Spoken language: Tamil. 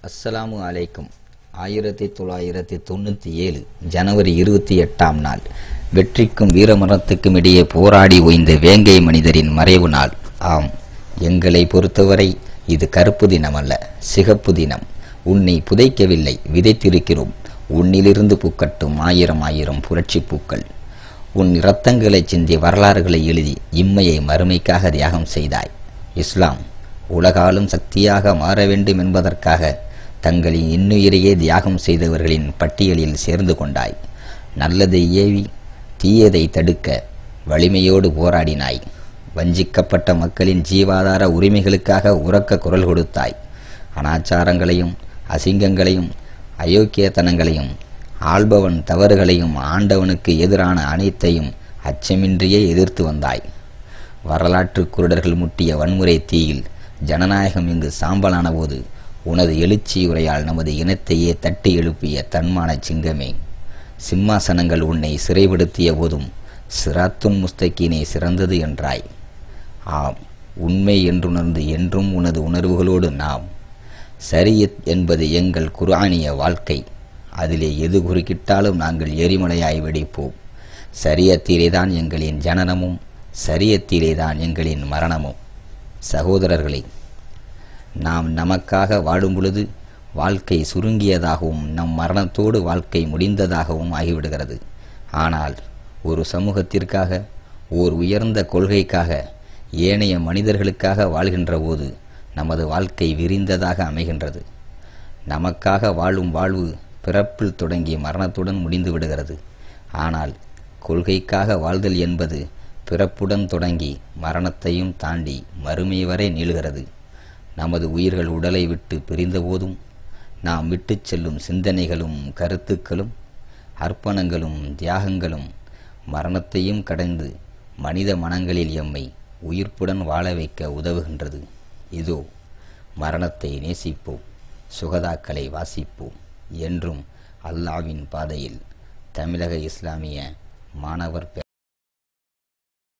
அஸ்ஸலாமு அலைக்கும். 1997 ஜனவரி 28ஆம் நாள் வெற்றிக்கும் வீரமரணத்துக்கும் இடையே போராடி ஓய்ந்த வேங்கை மனிதரின் மறைவு நாள். ஆம், எங்களை பொறுத்தவரை இது கருப்பு தினம் அல்ல, சிகப்பு தினம். உன்னை புதைக்கவில்லை, விதைத்திருக்கிறோம். உன்னிலிருந்து பூக்கட்டும் ஆயிரம் ஆயிரம் புரட்சி பூக்கள். உன் இரத்தங்களை சிந்திய வரலாறுகளை எழுதி இம்மையை மறுமைக்காக தியாகம் செய்தாய். இஸ்லாம் உலகாலும் சக்தியாக மாற வேண்டும் என்பதற்காக தங்களின் இன்னுயிரையே தியாகம் செய்தவர்களின் பட்டியலில் சேர்ந்து கொண்டாய். நல்லதை ஏவி தீயதை தடுக்க வலிமையோடு போராடினாய். வஞ்சிக்கப்பட்ட மக்களின் ஜீவாதார உரிமைகளுக்காக உரக்க குரல் கொடுத்தாய். அனாச்சாரங்களையும் அசிங்கங்களையும் அயோக்கியத்தனங்களையும் ஆள்பவன் தவறுகளையும் ஆண்டவனுக்கு எதிரான அனைத்தையும் அச்சமின்றியே எதிர்த்து வந்தாய். வரலாற்று குருடர்கள் முட்டிய வன்முறை தீயில் ஜனநாயகம் இங்கு சாம்பலான போது உனது எழுச்சி உரையால் நமது இனத்தையே தட்டி எழுப்பிய தன்மான சிங்கமே, சிம்மாசனங்கள் உன்னை சிறைப்படுத்திய போதும் சிராத்துன் முஸ்தகீனை சிறந்தது என்றாய். ஆம், உண்மை என்றுணர்ந்து என்றும் உனது உணர்வுகளோடு நாம். ஷரியத் என்பது எங்கள் குர்ஆனிய வாழ்க்கை. அதிலே எது குறுக்கிட்டாலும் நாங்கள் எரிமலையாய் வெடிப்போம். ஷரியத்திலேதான் எங்களின் ஜனனமும், ஷரியத்திலேதான் எங்களின் மரணமும். சகோதரர்களே, நாம் நமக்காக வாடும் பொழுது வாழ்க்கை சுருங்கியதாகவும் நம் மரணத்தோடு வாழ்க்கை முடிந்ததாகவும் ஆகிவிடுகிறது. ஆனால் ஒரு சமூகத்திற்காக, ஓர் உயர்ந்த கொள்கைக்காக, ஏனைய மனிதர்களுக்காக வாழ்கின்ற போது நமது வாழ்க்கை விரிந்ததாக அமைகின்றது. நமக்காக வாழும் வாழ்வு பிறப்பில் தொடங்கி மரணத்துடன் முடிந்து விடுகிறது. ஆனால் கொள்கைக்காக வாழ்தல் என்பது பிறப்புடன் தொடங்கி மரணத்தையும் தாண்டி மறுமை வரை நீளுகிறது. நமது உயிர்கள் உடலை விட்டு பிரிந்தபோதும் நாம் விட்டு செல்லும் சிந்தனைகளும் கருத்துக்களும் அர்ப்பணங்களும் தியாகங்களும் மரணத்தையும் கடந்து மனித மனங்களில் எம்மை உயிர்ப்புடன் வாழ வைக்க உதவுகின்றது. இதோ மரணத்தை நேசிப்போம், சுகதாக்களை வாசிப்போம். என்றும் அல்லாவின் பாதையில் தமிழக இஸ்லாமிய மாணவர்